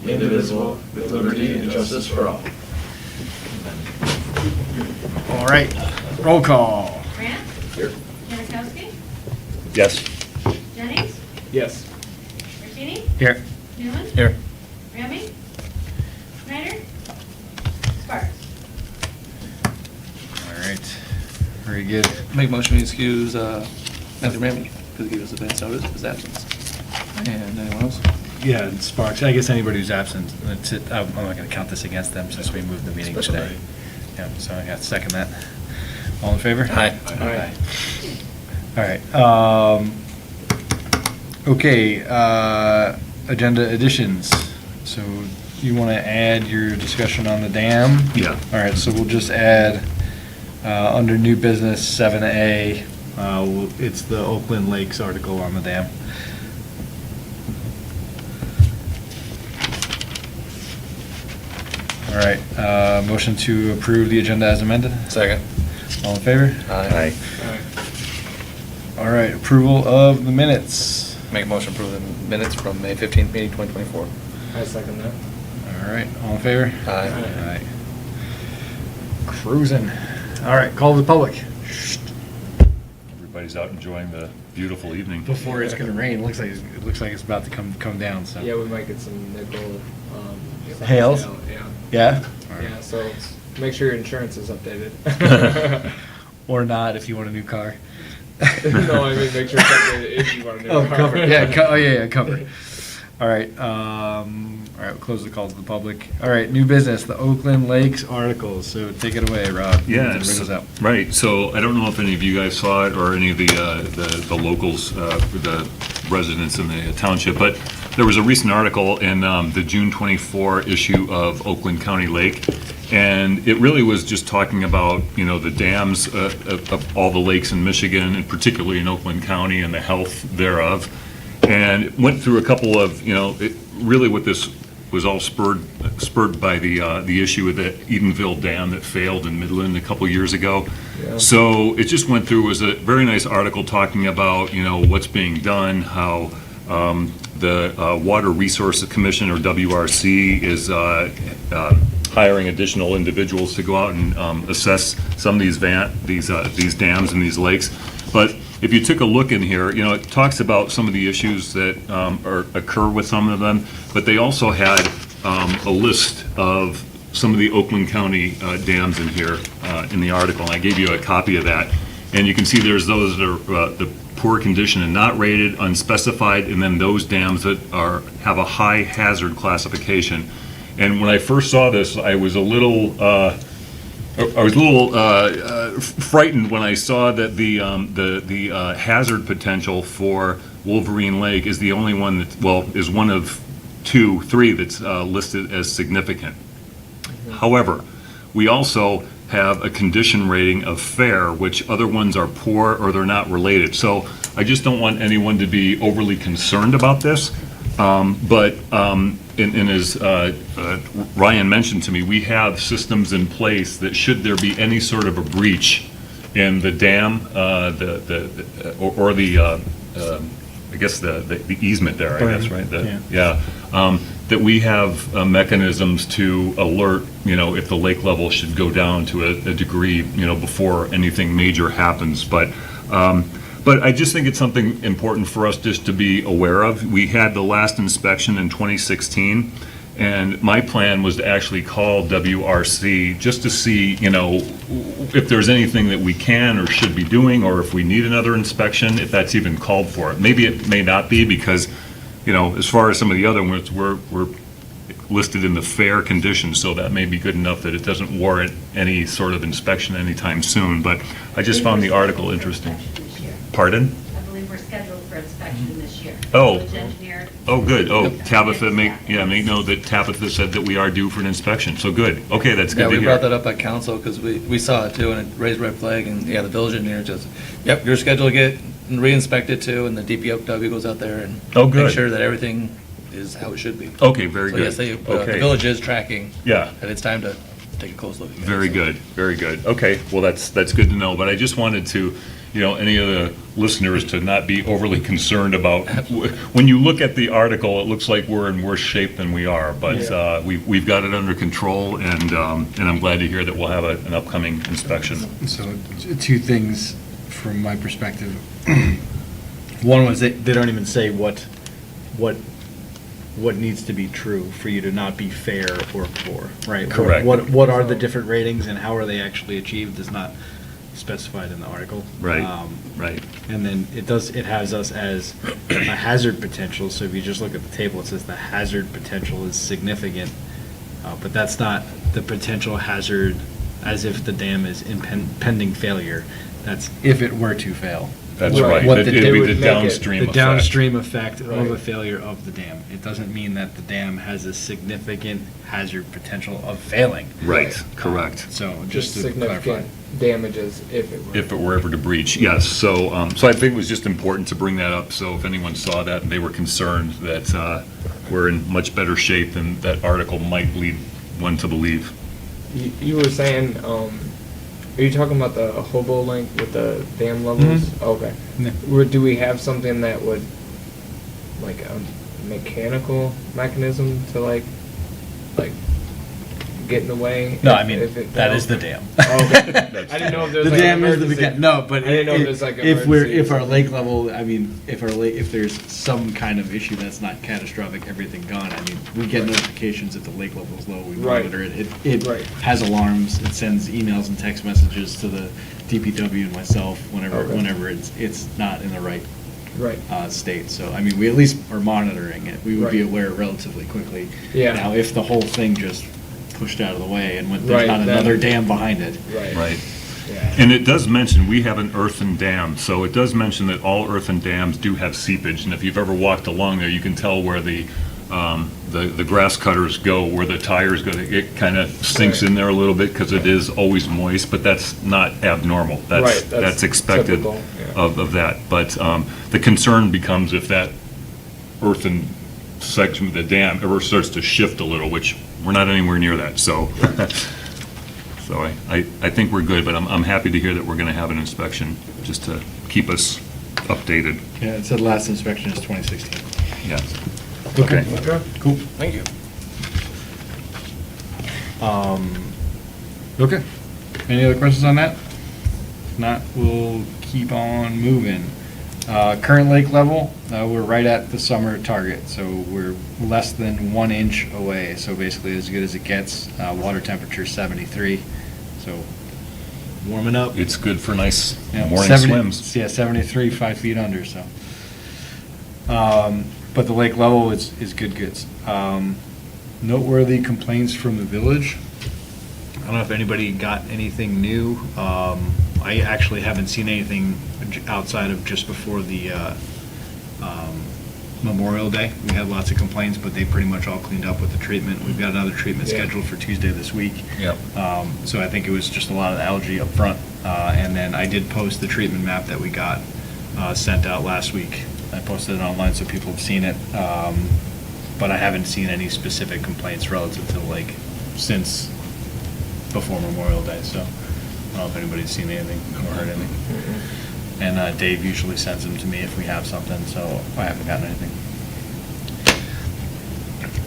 indivisible, with liberty and justice for all. All right, roll call. Grant? Here. Janikowski? Yes. Jennings? Yes. Martini? Here. Newman? Here. Ramey? Snyder? Sparks? All right, very good. Make motion to excuse Matthew Ramey because he gave us advance notice of his absence. And anyone else? Yeah, and Sparks, I guess anybody who's absent, that's it. I'm not going to count this against them since we moved the meeting Special today. day. Yeah, so I got to second that. All in favor? Aye. Aye. All right. Okay, agenda additions. So you want to add your discussion on the dam? Yeah. All right, so we'll just add, under new business 7A, it's the Oakland Lakes article on the dam. All right, motion to approve the agenda as amended. Second. All in favor? Aye. All right, approval of the minutes. Make a motion to approve the minutes from May 15th meeting, 2024. I second that. All right, all in favor? Aye. All right. Cruising. All right, call to the public. Everybody's out enjoying the beautiful evening. Before it's gonna rain, it looks like it's about to come down, so. Yeah, we might get some nickel. Hails? Yeah. Yeah? Yeah, so make sure your insurance is updated. Or not, if you want a new car. No, I mean, make sure it's updated if you want a new Oh, car. cover, yeah, yeah, cover. All right, we'll close the call to the public. All right, new business, the Oakland Lakes article, so take it away, Rob. Yeah, Bring us up. right. So I don't know if any of you guys saw it or any of the locals, the residents in the township, but there was a recent article in the June 24 issue of Oakland County Lake, and it really was just talking about, the dams of all the lakes in Michigan, and particularly in Oakland County, and the health thereof. And it went through a couple of, really what this was all spurred by the issue with the Edenville Dam that failed in Midland a couple years ago. Yeah. So it just went through, was a very nice article talking about, what's being done, how the Water Resources Commission, or WRC, is hiring additional individuals to go out and assess some of these dams and these lakes. But if you took a look in here, it talks about some of the issues that occur with some of them, but they also had a list of some of the Oakland County dams in here in the article, and I gave you a copy of that. And you can see there's those that are the poor condition and not rated, unspecified, and then those dams that have a high hazard classification. And when I first saw this, I was a little frightened when I saw that the hazard potential for Wolverine Lake is the only one that, is one of three that's listed as significant. However, we also have a condition rating of fair, which other ones are poor or they're not related. So I just don't want anyone to be overly concerned about this. But as Ryan mentioned to me, we have systems in place that should there be any sort of a breach in the dam, I guess the easement there, I guess, right? Yeah. That we have mechanisms to alert, if the lake level should go down to a degree, before anything major happens. But I just think it's something important for us just to be aware of. We had the last inspection in 2016, and my plan was to actually call WRC just to see, if there's anything that we can or should be doing, or if we need another inspection, if that's even called for. Maybe it may not be, because, as far as some of the other ones, we're listed in the fair condition, so that may be good enough that it doesn't warrant any sort of inspection anytime soon. But I just found the article interesting. Pardon? I believe we're scheduled for inspection this year. Oh. Village engineer. Oh, good. Oh, Tabitha, make note that Tabitha said that we are due for an inspection, so good. Okay, that's good Yeah, to we brought hear. that up at council because we saw it too, and it raised red flag, and the village engineer just, yep, you're scheduled to get re-inspected too, and the DPW goes out there and Oh, good. make sure that everything is how it should be. Okay, very So good. yes, the Okay. village is tracking, Yeah. and it's time to take a close look again. Very So- good, very good. Okay, well, that's good to know, but I just wanted to, any of the listeners to not be overly concerned about, when you look at the article, it looks like we're in worse shape than we are, but we've got it under control, and I'm glad to hear that we'll have an upcoming inspection. So, two things from my perspective. One was they don't even say what needs to be true for you to not be fair or poor, right? Correct. What are the different ratings and how are they actually achieved is not specified in the article. Right, right. And then it has us as a hazard potential, so if you just look at the table, it says the hazard potential is significant, but that's not the potential hazard as if the dam is pending failure. That's if it were to fail. That's Right. right. What It'd the- be they the would make it- downstream The effect. downstream effect of a Right. failure of the dam. It doesn't mean that the dam has a significant hazard potential of failing. Right, correct. So Just just to clarify. significant damages if it were. If it were ever to breach, yes. So I think it was just important to bring that up, so if anyone saw that and they were concerned that we're in much better shape than that article might lead one to believe. You were saying, are you talking about the hobo link with the dam levels? Okay. Yeah. Do we have something that would, like a mechanical mechanism to like get in the way? No, if- I mean, if it that failed? is the dam. Oh, okay. I didn't know if there's The like dam is the emergency. beginning. No, but I didn't know if there's like if emergency. our lake level, I mean, if there's some kind of issue that's not catastrophic, everything gone, I mean, we get notifications if the lake level is low, we Right. monitor it. It Right. has alarms, it sends emails and text messages to the DPW and myself Okay. whenever it's not in the right Right. state. So, I mean, we at least are monitoring it. We would be Right. aware relatively quickly. Yeah. Now, if the whole thing just pushed out of the way and there's Right, not then- another dam behind it. Right. Right. Yeah. And it does mention, we have an earthen dam, so it does mention that all earthen dams do have seepage, and if you've ever walked along there, you can tell where the grass cutters go, where the tires go, it kind of sinks Right. in there a little bit, because it is always moist, but that's not abnormal. Right, that's That's expected typical, yeah. of that. But the concern becomes if that earthen section of the dam ever starts to shift a little, which we're not anywhere near that, so. So I think we're good, but I'm happy to hear that we're going to have an inspection, just to keep us updated. Yeah, it said last inspection is 2016. Yeah. Okay. Okay. Cool. Thank you. Okay. Any other questions on that? If not, we'll keep on moving. Current lake level, we're right at the summer target, so we're less than 1 inch away, so basically as good as it gets. Water temperature 73, so warming up. It's good for nice Yeah, morning 70 swims. Yeah, 73, 5 feet under, so. But the lake level is good. Noteworthy complaints from the village. I don't know if anybody got anything new. I actually haven't seen anything outside of just before the Memorial Day. We had lots of complaints, but they pretty much all cleaned up with the treatment. We've got another treatment Yeah. scheduled for Tuesday this week. Yep. So I think it was just a lot of algae up front. And then I did post the treatment map that we got sent out last week. I posted it online so people have seen it. But I haven't seen any specific complaints relative to the lake since before Memorial Day. So I don't know if anybody's seen anything or heard anything. And Dave usually sends them to me if we have something, so I haven't gotten anything.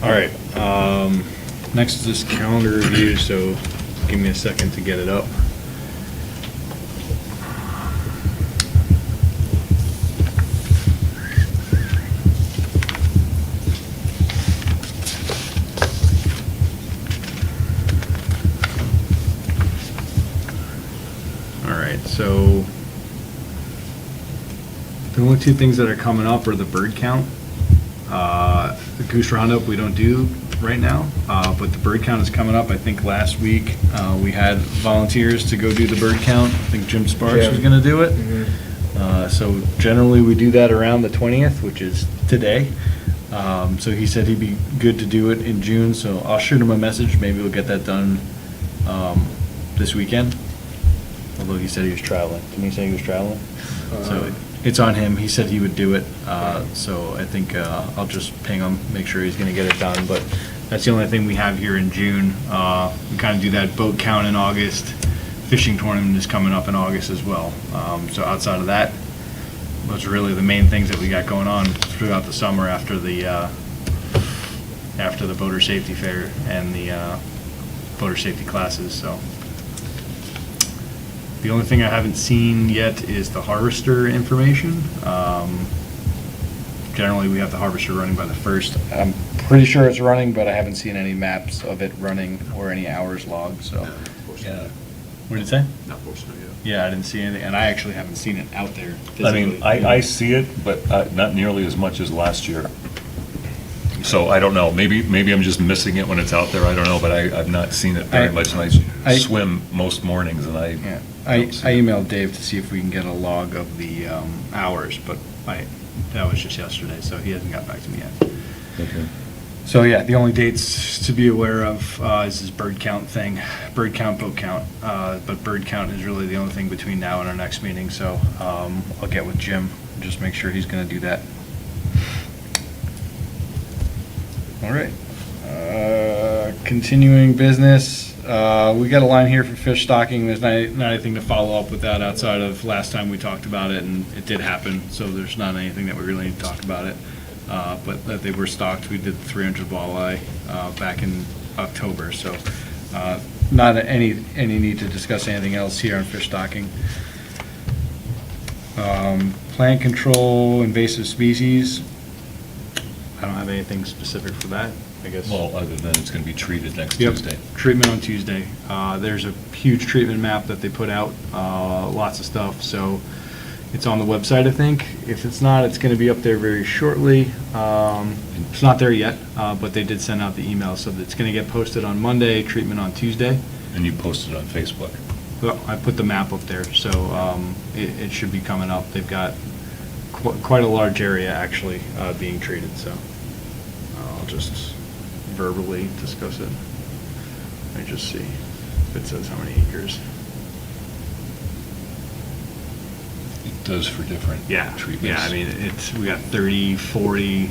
All right, next is this calendar review, so give me a second to get it up. All right, so the only two things that are coming up are the bird count. The goose roundup we don't do right now, but the bird count is coming up. I think last week we had volunteers to go do the bird count. I think Jim Sparks was Yeah. gonna do it. Mhm. So generally we do that around the 20th, which is today. So he said he'd be good to do it in June, so I'll shoot him a message. Maybe we'll get that done this weekend. Although he said he was traveling. Didn't he say he was traveling? So it's on him. He said he would do it. So I think I'll just ping him, make sure he's gonna get it done. But that's the only thing we have here in June. We kind of do that boat count in August, fishing tournament is coming up in August as well. So outside of that, those are really the main things that we got going on throughout the summer after the boater safety fair and the boater safety classes, so. The only thing I haven't seen yet is the harvester information. Generally, we have the harvester running by the 1st. I'm pretty sure it's running, but I haven't seen any maps of it running or any hours logged, so. Yeah. What did it say? Not posted yet. Yeah, I didn't see anything, and I actually haven't seen it out there I mean, physically. I see it, but not nearly as much as last year. So I don't know, maybe I'm just missing it when it's out there, I don't know, but I've not seen it very much, and I swim most mornings, and I Yeah, I emailed Dave to see if we can get a log of the hours, but that was just yesterday, so he hasn't got back to me yet. Okay. So, yeah, the only dates to be aware of is this bird count thing, bird count, boat count. But bird count is really the only thing between now and our next meeting, so I'll get with Jim, and just make sure he's gonna do that. All right. Continuing business, we got a line here for fish stocking. There's not anything to follow up with that outside of last time we talked about it, and it did happen, so there's not anything that we really need to talk about it. But that they were stocked, we did the 300 walleye back in October, so not any need to discuss anything else here on fish stocking. Plant control, invasive species. I don't have anything specific for that, I guess. Well, other than it's gonna be treated next Yep, Tuesday. treatment on Tuesday. There's a huge treatment map that they put out, lots of stuff, so it's on the website, I think. If it's not, it's gonna be up there very shortly. It's not there yet, but they did send out the email, so it's gonna get posted on Monday, treatment on Tuesday. And you posted on Facebook. Well, I put the map up there, so it should be coming up. They've got quite a large area, actually, being treated, so I'll just verbally discuss it. Let me just see if it says how many acres. It does for different treatments. Yeah, I mean, we got 30, 40,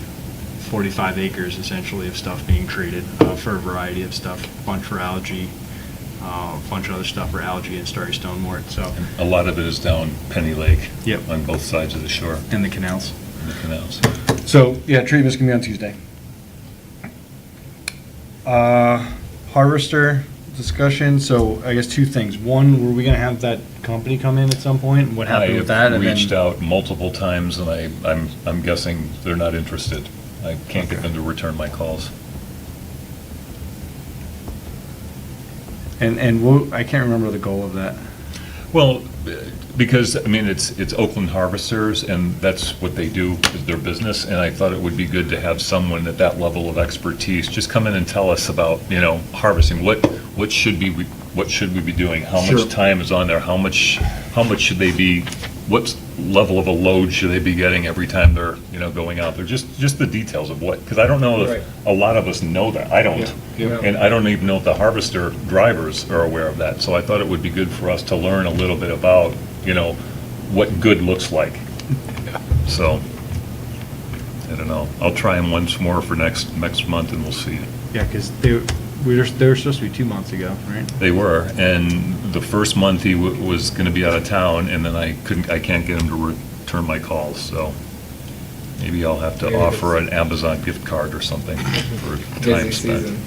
45 acres essentially of stuff being treated for a variety of stuff, a bunch for algae, a bunch of other stuff for algae and starry stone mort, so. And a lot of it is down Penny Lake. Yep. On both sides of the shore, And the canals. and the canals. So, yeah, treatment's gonna be on Tuesday. Harvester discussion, so I guess two things. One, were we gonna have that company come in at some point? What happened with that? I And have then- reached out multiple times, and I'm guessing they're not interested. I can't get them to return my calls. And I can't remember the goal of that. Well, because, I mean, it's Oakland Harvesters, and that's what they do, is their business, and I thought it would be good to have someone at that level of expertise just come in and tell us about, harvesting. What should we be doing? How Sure. much time is on there? How much should they be, what level of a load should they be getting every time they're, going out there? Just the details of what, because I don't know Right. if a lot of us know that. I don't. Yeah. And I don't even know if the harvester drivers are aware of that. So I thought it would be good for us to learn a little bit about, what good looks like. So, I don't know. I'll try them once more for next month, and we'll see. Yeah, because they were supposed to be 2 months ago, right? They were, and the first month he was gonna be out of town, and then I can't get him to return my calls, so maybe I'll have to Yeah, offer it's- an Amazon gift card or something for Busy time spent. season.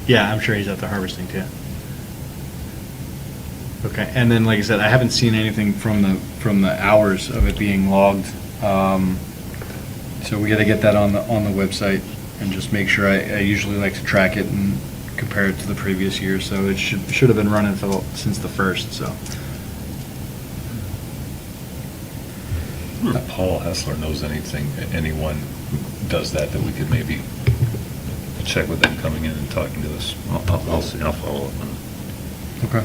Yeah, I'm sure he's out there harvesting too. Okay, and then, like I said, I haven't seen anything from the hours of it being logged. So we gotta get that on the website and just make sure, I usually like to track it and compare it to the previous year, so it should have been running since the 1st, so. If Paul Hessler knows anyone who does that we could maybe check with them coming in and talking to us. I'll see, I'll follow up on it. Okay.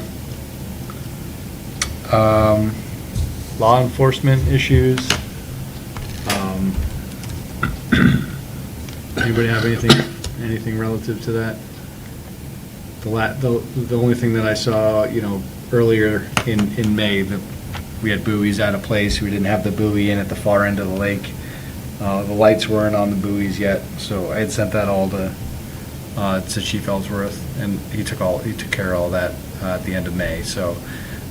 Law enforcement issues. Anybody have anything relative to that? The only thing that I saw, earlier in May, we had buoys out of place. We didn't have the buoy in at the far end of the lake. The lights weren't on the buoys yet, so I had sent that all to Chief Ellsworth, and he took care of all that. at the end of May. So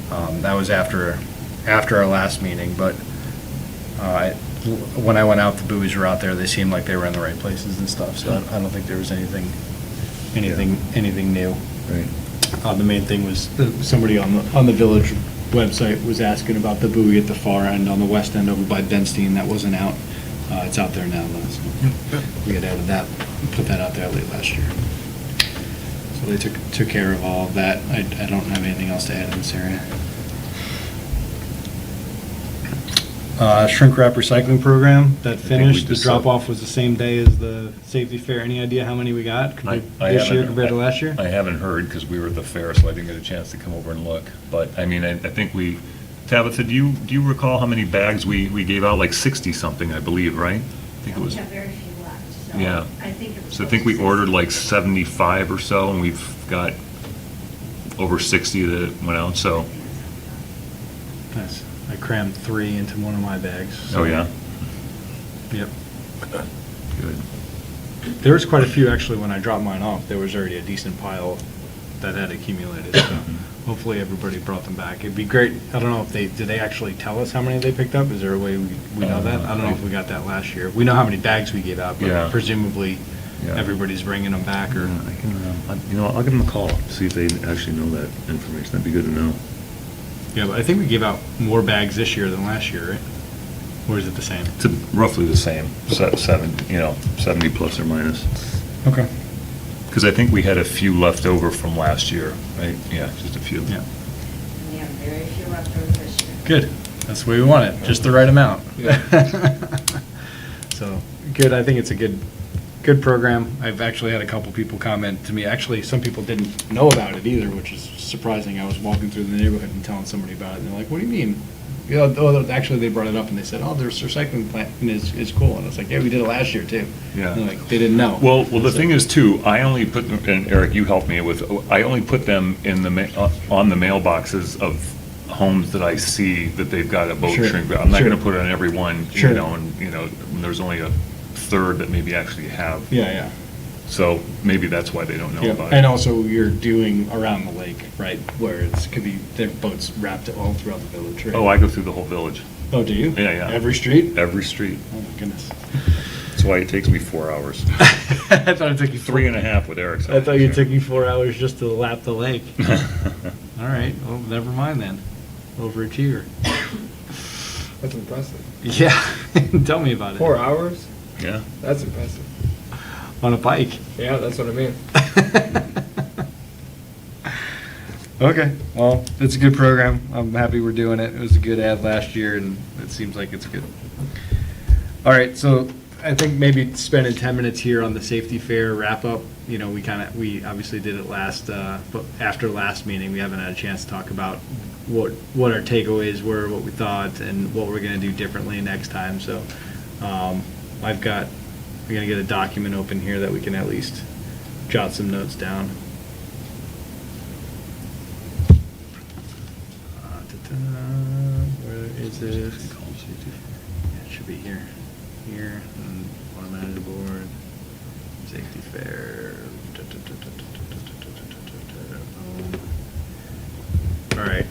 that was after our last meeting, but when I went out, the buoys were out there. They seemed like they were in the right places and stuff. So I don't think there was anything new. Right. The main thing was somebody on the village website was asking about the buoy at the far end, on the west end over by Benstein. That wasn't out. It's out there now, though. So we had added that, put that out there late last year. So they took care of all of that. I don't have anything else to add in this area. Shrink wrap recycling program that think we finished. The just drop off was the same day as the safety fair. Any idea how many we got I this year haven't- compared to last year? I haven't heard, because we were at the fair, so I didn't get a chance to come over and look. But, I mean, I think Tabitha, do you recall how many bags we gave out? Like 60-something, I believe, right? I think it We was, have very few left, so yeah. I think it was. So I think we ordered like 75 or so, and we've got over 60 that went out, so, Nice. I crammed 3 into one of my bags. oh, yeah? Yep. Good. There was quite a few, actually, when I dropped mine off. There was already a decent pile that had accumulated, so hopefully everybody brought them back. It'd be great, I don't know if did they actually tell us how many they picked up? Is there a way we know that? I don't know if we got that last year. We know how many bags we gave out, Yeah. but presumably Yeah. everybody's bringing them back, or, I can, I'll give them a call, see if they actually know that information. That'd be good to know. yeah, but I think we gave out more bags this year than last year, right? Or is it the same? It's roughly the same, 70 plus or minus. Okay. Because I think we had a few left over from last year, right? Yeah, just a few. Yeah. And we have very few left over this year. Good. That's the way we want it, just the right amount. Yeah. So, good, I think it's a good program. I've actually had a couple people comment to me, actually, some people didn't know about it either, which is surprising. I was walking through the neighborhood and telling somebody about it, and they're like, what do you mean? You know, actually, they brought it up and they said, oh, their recycling plant is cool. And I was like, yeah, we did it last year too. Yeah. And like, they didn't know. Well, the thing is too, I only put, and Eric, you helped me with, I only put them in on the mailboxes of homes that I see that they've got a boat Sure, shrink wrap. I'm not sure. gonna put it on every one, Sure. and, there's only a third that maybe actually have. Yeah. So maybe that's why they don't know Yeah. about And it. also, you're doing around the lake, right, where could be, their boats wrapped all throughout the village, right? Oh, I go through the whole village, Oh, do you? Yeah. Every street? every street. Oh, my goodness. That's why it takes me 4 hours. I thought it took you 3.5 with Eric's. I thought it took you 4 hours just to lap the lake. All right, well, never mind then. Overachiever. That's impressive. Yeah, tell me about it. 4 hours? Yeah. That's impressive. On a bike. Yeah, that's what I mean. Okay, well, it's a good program. I'm happy we're doing it. It was a good ad last year, and it seems like it's good. All right, so I think maybe spending 10 minutes here on the safety fair wrap-up. You know, we obviously did it but after last meeting, we haven't had a chance to talk about what our takeaways were, what we thought, and what we're gonna do differently next time. So, we're gonna get a document open here that we can at least jot some notes down. Where is it? Yeah, it should be here. Here, and automated board, safety fair. All right.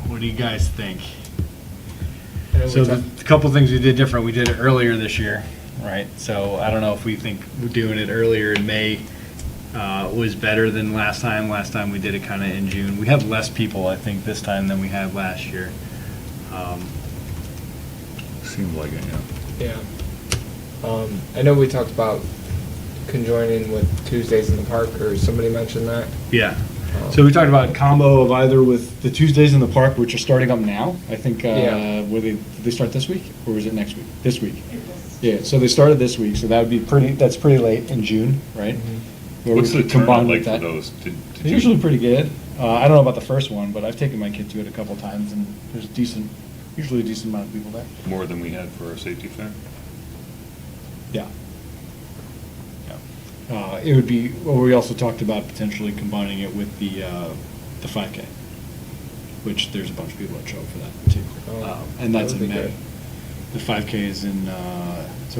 What do you guys think? I know we So talked- the couple things we did different, we did it earlier this year, right? So I don't know if we think doing it earlier in May was better than last time. Last time we did it kind of in June. We have less people, I think, this time than we had last year. Seems like it, yeah. Yeah. I know we talked about conjoining with Tuesdays in the park, or somebody mentioned that. Yeah. So we talked about combo of either with the Tuesdays in the park, which are starting up now. I think, Yeah. did they start this week, or was it next week? This week. It was- Yeah, so they started this week, so that would be that's pretty late in June, right? Where we What's the could combine turnout with like for that. those? Did They're you- usually pretty good. I don't know about the first one, but I've taken my kid to it a couple times, and there's usually a decent amount of people there. More than we had for our safety fair? Yeah. It would be, well, we also talked about potentially combining it with the 5K, which there's a bunch of people that show up for that too. Oh, And that's that would in be May. good. The 5K is in, is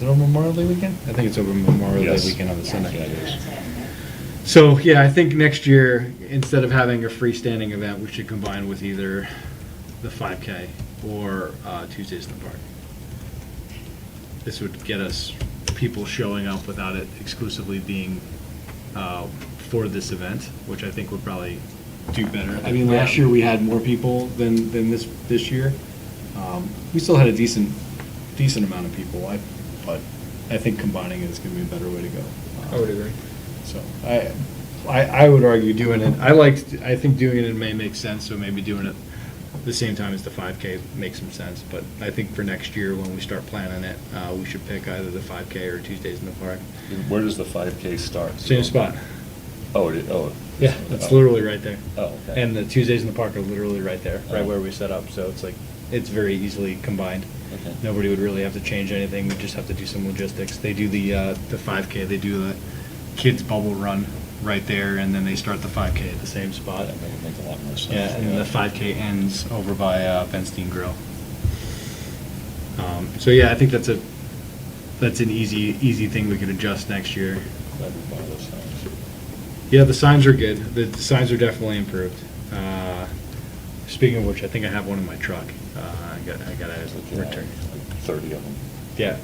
it over Memorial Day weekend? I think it's over Memorial Day Yes. weekend on the Yeah, Sunday. that's it. So, yeah, I think next year, instead of having a freestanding event, we should combine with either the 5K or Tuesdays in the Park. This would get us people showing up without it exclusively being for this event, which I think would probably do better. I mean, last year we had more people than this year. We still had a decent amount of people, but I think combining it is going to be a better way to go. I would agree. So I would argue doing it, I think doing it in May makes sense, so maybe doing it the same time as the 5K makes some sense. But I think for next year, when we start planning it, we should pick either the 5K or Tuesdays in the Park. Where does the 5K start? Same spot. Oh, Yeah, it's literally right there. Oh, okay. And the Tuesdays in the Park are literally right there, right Oh. where we set up, so it's like, it's very easily combined. Okay. Nobody would really have to change anything, we just have to do some logistics. They do the 5K, they do the kids bubble run right there, and then they start the 5K at the same spot. That would make a lot more sense. Yeah, and then the 5K ends over by Benstein Grill. So yeah, I think that's an easy thing we could adjust next year. Glad we bought those signs. Yeah, the signs are good. The signs are definitely improved. Speaking of which, I think I have one in my truck. I got Like, to return. like 30 of them. Yeah.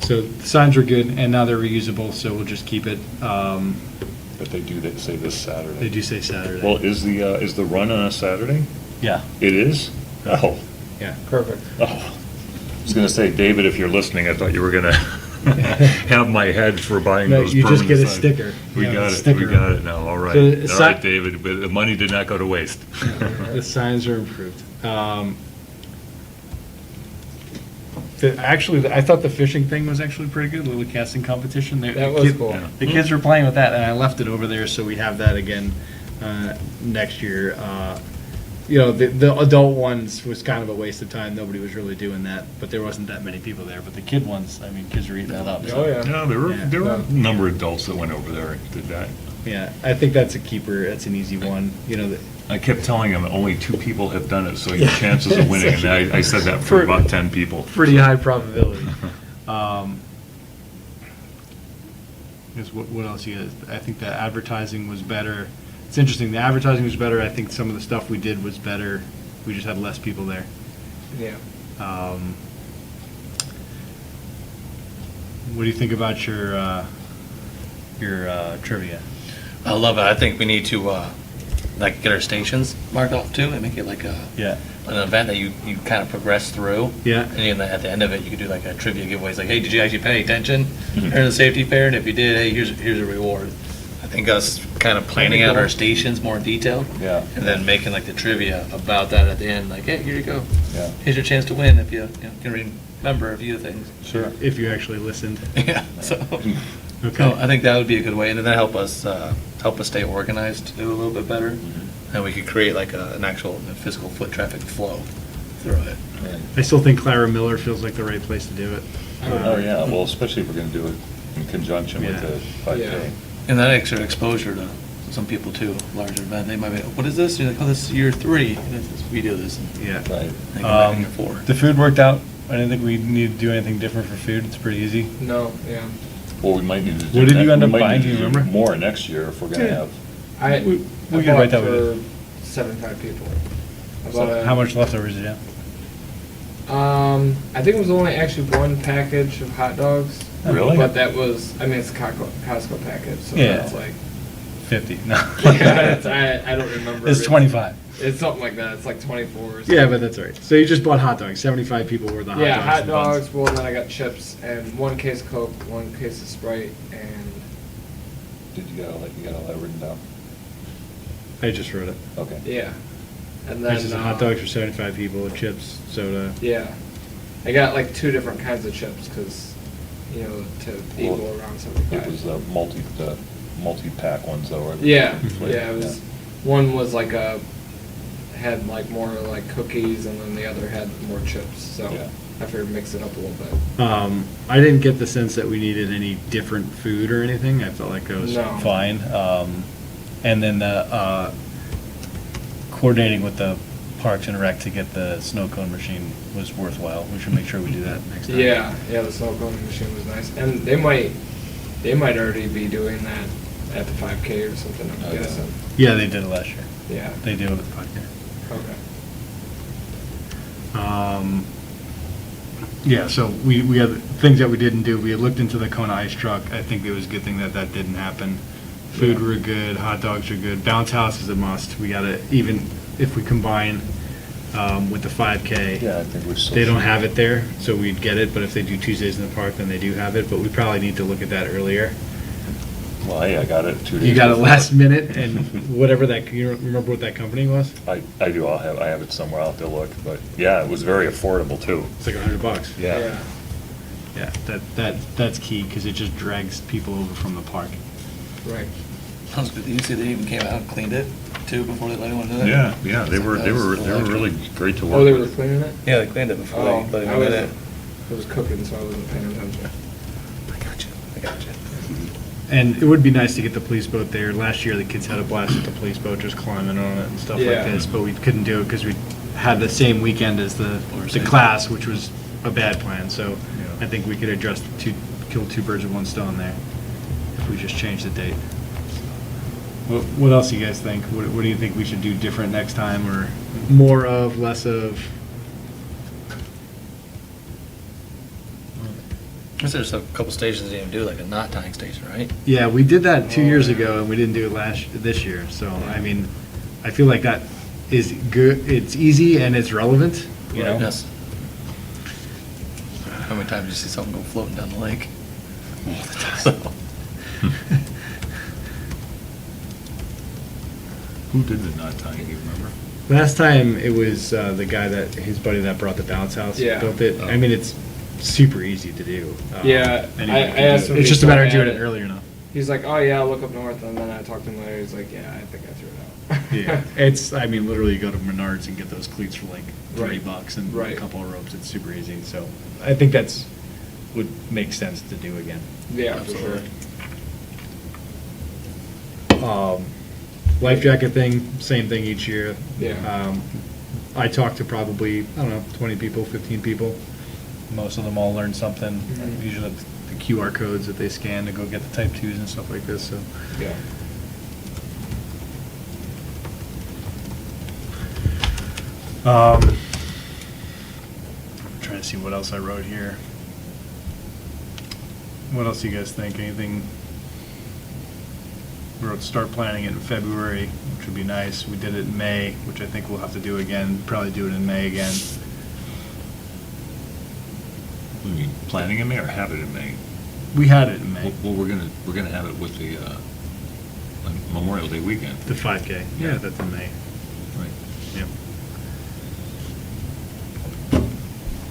So the signs are good, and now they're reusable, so we'll just keep it. But they say this Saturday. They do say Saturday. Well, is the run on a Saturday? Yeah. It is? Oh. Yeah. Perfect. Oh. I was going to say, David, if you're listening, I thought you were going to have my head for buying No, those you just permanent get a signs. sticker. We Yeah, got a it, sticker we got on it. it now, all right. So All the right, si- David, but the money did not go to waste. The signs are improved. Actually, I thought the fishing thing was actually pretty good, little casting competition. That was cool. Yeah. The kids were playing with that, and I left it over there, so we have that again next year. You know, the adult ones was kind of a waste of time. Nobody was really doing that, but there wasn't that many people there. But the kid ones, I mean, kids were eating that up. so- Oh, yeah. No, there were Yeah. a number of adults that went over there and did that. Yeah, I think that's a keeper. That's an easy one. You know, I kept telling him only 2 people have done it, so your chances of winning, and I said that for about 10 people. pretty high probability. Guess what else you guys? I think the advertising was better. It's interesting. The advertising was better. I think some of the stuff we did was better. We just had less people there. Yeah. What do you think about your trivia? I love it. I think we need to, like, get our stations marked off too, and make it like Yeah. an event that you kind of progress through. Yeah. And then at the end of it, you could do like a trivia giveaways, like, hey, did you actually pay attention during the safety fair? And if you did, hey, here's a reward. I think us kind of planning out our stations more in detail. Yeah. And then making like the trivia about that at the end, like, hey, here you go. Yeah. Here's your chance to win if you can remember a few things. Sure. If you actually listened. Yeah, so, Okay. so I think that would be a good way, and then that help us stay organized, to do a little bit better. Mm-hmm. And we could create like an actual physical foot traffic flow through it. I still think Clara Miller feels like the right place to do it. Oh, yeah, well, especially if we're going to do it in conjunction with Yeah. the 5K. Yeah. And that extra exposure to some people too, larger event, they might be, what is this? You're like, oh, this is year 3, we do this. And Yeah. Right. they come back in year 4. The food worked out. I didn't think we need to do anything different for food. It's pretty easy. No, yeah. Well, we might need to do. What did you end we up might buying? need Do to you remember? More next year if we're going to Yeah. have. I We I can write bought that for with 75 people. I So bought a- how much leftovers did you have? I think it was only actually one package of hot dogs. Really? But that was, I mean, it's a Costco package, so Yeah. that's like, 50. No. yeah, I don't remember. It's 25. It's something like that. It's like 24 or something. Yeah, but that's all right. So you just bought hot dogs. 75 people were the hot Yeah, dogs. hot and buns. dogs. Well, then I got chips and one case of Coke, one case of Sprite, and Did you got all that written down? I just wrote it. Okay. yeah. And It's then just hot dogs for 75 people, chips, soda. Yeah, I got like 2 different kinds of chips because, you know, to equal Well, around It was 75. the multi-pack ones though, right? Yeah, Flavor, yeah. It was one was like had like more like cookies, and then the other had more chips. So Yeah. I figured mix it up a little bit. I didn't get the sense that we needed any different food or anything. I felt like it was No. fine. And then the coordinating with the Parks and Rec to get the snow cone machine was worthwhile. We should make sure we do that next time. Yeah, the snow cone machine was nice, and they might already be doing that at the 5K or something, I'm Oh, yeah. guessing. Yeah, they did it last year. Yeah. They did it with the 5K. Okay. Yeah, so we had things that we didn't do. We had looked into the Kona ice truck. I think it was a good thing that that didn't happen. Food were good, hot dogs are good. Bounce house is a must. We gotta, even if we combine with the 5K. Yeah, I think we're still. They don't have it there, so we'd get it, but if they do Tuesdays in the park, then they do have it, but we probably need to look at that earlier. Well, hey, I got it 2 days. You got it before. last minute, and whatever that, you remember what that company was? I do, I have it somewhere, I'll have to look, but yeah, it was very affordable too. It's like $100. Yeah. Yeah, that's key, because it just drags people over from the park. Right. Sounds good. You see they even came out and cleaned it too before they let anyone do it? Yeah, they were really great to work with. Oh, they were cleaning it? Yeah, they cleaned it before Oh, they let I anyone do it. was cooking, so I wasn't paying attention. I got you. And it would be nice to get the police boat there. Last year, the kids had a blast with the police boat, just climbing on it and stuff like Yeah. this, but we couldn't do it because we had the same weekend as the class, which was a bad plan, so Yeah. I think we could address kill two birds with one stone there, if we just change the date. What else do you guys think? What do you think we should do different next time, or more of, less of? Guess there's a couple stations they even do, like a knot tying station, right? Yeah, we did that 2 years ago, and we didn't do it this year, so, I mean, I feel like that is good, it's easy and it's relevant, you know? Yes. How many times do you see something go floating down the lake? All the time. Who did the knot tying, do you remember? Last time, it was the guy his buddy that brought the bounce house, Yeah. built it. I mean, it's super easy to do. Yeah, Anyone I can do asked it. him It's if just he a matter of still doing had it it. earlier now. He's like, oh yeah, I'll look up north, and then I talked to him later, he's like, yeah, I think I threw it out. Yeah, I mean, literally, you go to Menards and get those cleats for like Right. $30 and a Right. couple of ropes. It's super easy, so I think would make sense to do again. Yeah, for sure. Life jacket thing, same thing each year. Yeah. I talked to probably, I don't know, 20 people, 15 people. Most of them all learned something. Mhm. Usually the QR codes that they scan to go get the type 2s and stuff like this, so. Yeah. I'm trying to see what else I wrote here. What else do you guys think? Anything? We wrote start planning it in February, which would be nice. We did it in May, which I think we'll have to do again, probably do it in May again. I mean, planning in May or have it in May? We had it in May, Well, we're gonna have it with the Memorial Day weekend. the 5K. Yeah, that's in May. Right. Yep.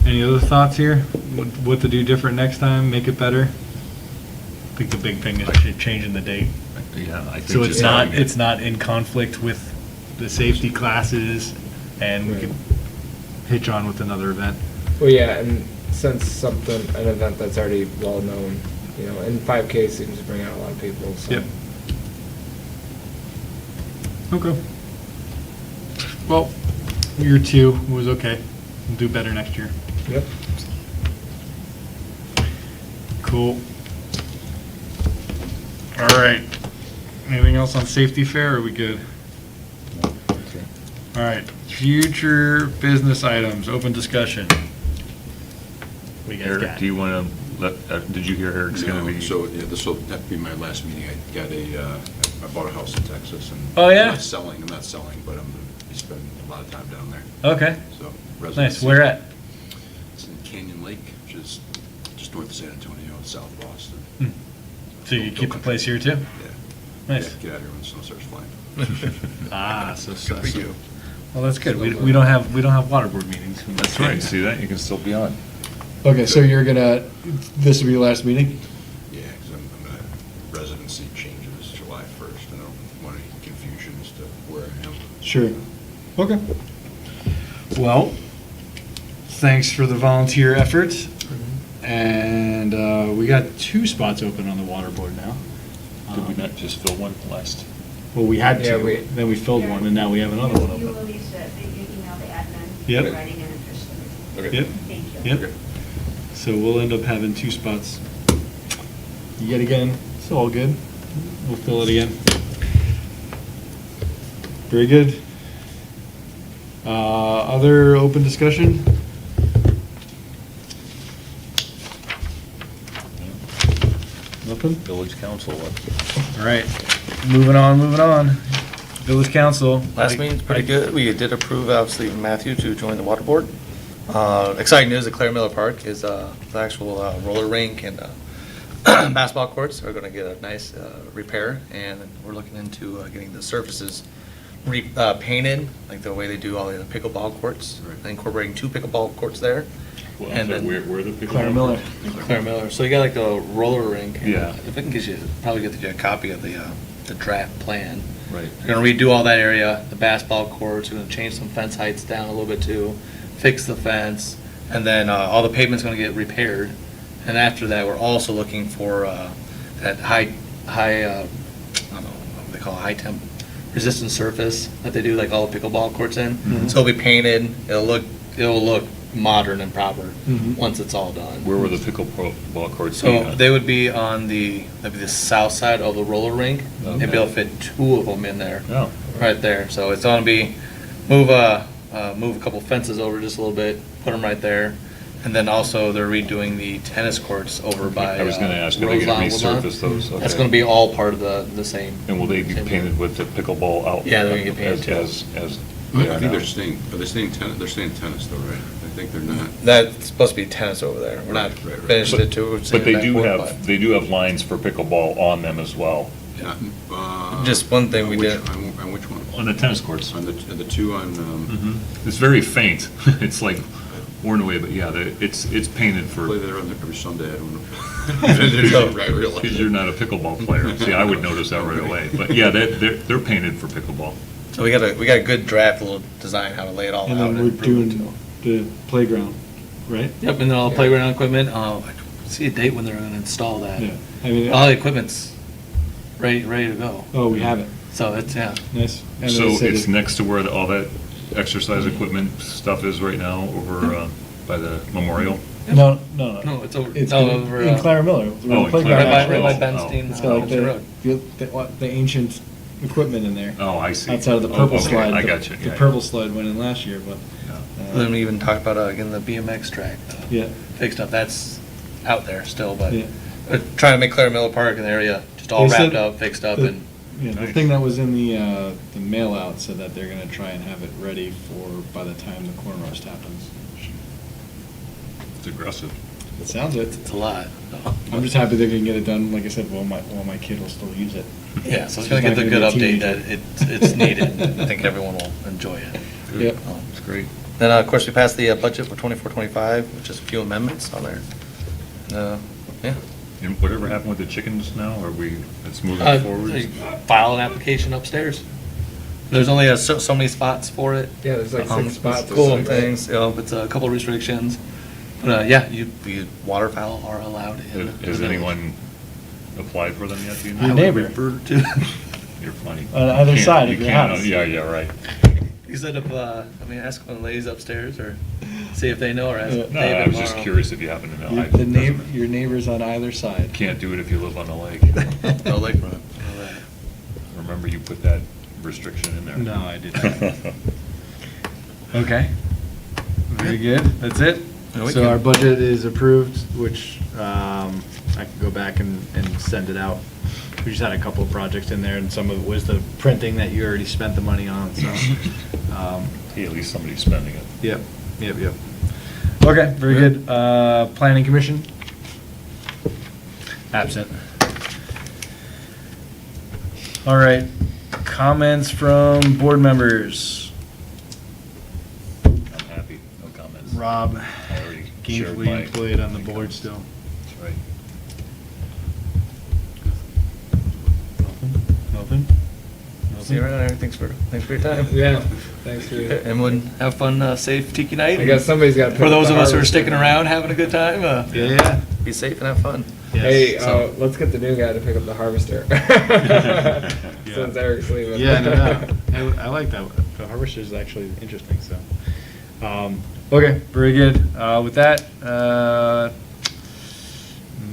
Any other thoughts here? What to do different next time, make it better? I think the big thing is changing the date. Yeah, I think. So it's just not, having it- it's not in conflict with the safety classes, and we Right. could hitch on with another event. Well, yeah, and since an event that's already well known, you know, and 5K seems to bring out a lot of people, so. Yep. Okay. Well, year 2 was okay. We'll do better next year. Yep. Cool. All right. Anything else on safety fair, or are we good? All right, future business items, open discussion. What do you guys Eric, got? do you want to did you hear Eric's gonna No, be? so, yeah, this will have to be my last meeting. I got I bought a house in Texas and. Oh, yeah? I'm not selling, but I'm gonna be spending a lot of time down there, Okay, so. nice. residency. Where at? It's in Canyon Lake, which is just north of San Antonio, south of Boston. Hmm. So you keep the place here too? Yeah. Nice. Yeah, get out of here when the snow starts flying. Ah, so. Good for you. Well, that's good. We don't have water board meetings. That's right, see that? You can still be on. Okay, so you're gonna, this will be your last meeting? Yeah, because I'm gonna, residency changes July 1st, and I don't want any confusion as to where I am. Sure. Okay. Well, thanks for the volunteer effort. And we got 2 spots open on the water board now. Did we not just fill one last? Well, we had Yeah, 2, then we filled one, and now we have another one You will open. need to email the admin. Yep. Writing an official. Yep. Thank you. Yep. So we'll end up having 2 spots. Yet again, it's all good. we'll fill it again. Very good. Other open discussion? Nothing? Village council, what? All right, moving on. Village council. Last meeting's pretty good. We did approve, obviously, Matthew to join the water board. Exciting news at Claire Miller Park is the actual roller rink and basketball courts are going to get a nice repair, and we're looking into getting the surfaces painted, like the way they do all the pickleball courts, incorporating 2 pickleball courts there. Well, And I'm sorry, then- where the people? Claire Miller. Claire Miller. So you got like the roller rink. and Yeah. If I can get you, probably get you a copy of the draft plan. Right. We're gonna redo all that area, the basketball courts, we're gonna change some fence heights down a little bit too, fix the fence, and then all the pavement's gonna get repaired. And after that, we're also looking for that high, I don't know, what they call it, high temp resistant surface that they do like all the pickleball courts in. Mhm. So it'll be painted, it'll look modern and proper Mhm. once it's all done. Where were the pickleball courts? So they would be on that'd be the south side of the roller rink. They'd be able to fit 2 of them in there, Oh, right there. So it's gonna be, move a couple fences over just a little bit, put them right there. And then also they're redoing the tennis courts over by. I was gonna ask, are they gonna Roselawn, Woodlawn. resurface those? That's Okay. gonna be all part of the same. And will they be same painted with the pickleball out? Yeah, they're gonna get painted too. As I they are think now? they're staying tennis, they're staying tennis though, right? I think they're not. That's supposed to be tennis over there. We're not Right, right. finished But it too. but they do have lines for pickleball on them as well. Just one thing we on which- did. On which one? On the tennis courts. On the 2 on, It's very faint. It's like worn away, but yeah, it's painted for, play there on every Sunday, I don't know. I realize because it. you're not a pickleball player. See, I would notice that right away. But yeah, they're painted for pickleball. So we got a good draft, little design, how to lay it all out. And then we're improve it, doing too. the playground, right? Yep, and then all the playground equipment, I see a date when they're gonna install that. Yeah. I mean, All the equipment's ready to go. oh, we have it. So it's, yeah. Nice. And So they said it's it- next to where all that exercise equipment stuff is right now, over by the memorial? No. No, it's over, It's no, gonna- over. in Clara Miller. Oh, in the playground Clara Right Miller. by actually is. Benstein. It's got like Road. the ancient equipment in there. Oh, I see. Outside of the Oh, purple okay, slide. I The- got you. The Yeah, purple slide went in last year, but. yeah. Then we even talked about, again, the BMX track, Yeah. fixed up, that's out there still, but Yeah. we're trying to make Clara Miller Park and the area just all They said wrapped up, fixed up, the- and Yeah, the Nice. thing that was in the mail out said that they're gonna try and have it ready for, by the time the corn roast happens. It's aggressive. It sounds it. it's a lot. I'm just happy they can get it done, like I said, while my kid will still use it. Yeah, so it's She's gonna not get the gonna good be a update that teenager. it's needed. I think everyone will enjoy it. Yep. It's great. Then, of course, we passed the budget for 24-25, which is a few amendments on there. Yeah. And whatever happened with the chickens now, are we, it's moving They forward? File an application upstairs. There's only so many spots for it. Yeah, there's like 6 spots or Cool something, right? things, it's a couple restrictions. But, yeah, waterfowl are allowed in. Has anyone applied for them yet, do you I know? Your would neighbor. refer to. You're funny. On either You can't- side you of your can't- house. Yeah, right. He said ask one of the ladies upstairs, or see if they know, or ask Yeah. David No, I was just tomorrow. curious if you happen to know. Your- I- The doesn't- neighbor, your neighbors on either side. Can't do it if you live on the lake. No lakefront. Remember you put that restriction in there? No, I did not. Okay. Very good. That's it? Yeah, we So can- our budget is approved, which I can go back and send it out. We just had a couple of projects in there, and some of it was the printing that you already spent the money on, so. Hey, at least somebody's spending it. Yep. Okay, very good. Planning Commission? Absent. All right, comments from board members. I'm happy, no comments. Rob, I already shared gainfully my- employed on the board still. That's right. Nothing? See you around, Eric. Thanks for your time. Yeah, thanks for your. Everyone have fun, safe tiki night. I guess somebody's got to. For those of us who are sticking around, having a good time, Yeah. be safe and have fun. Hey, So- let's get the new guy to pick up the harvester. Since Eric's leaving. Yeah, no. I like that. The harvester is actually interesting, so. Okay, very good. With that,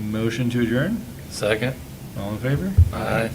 motion to adjourn? Second. All in favor? Aye.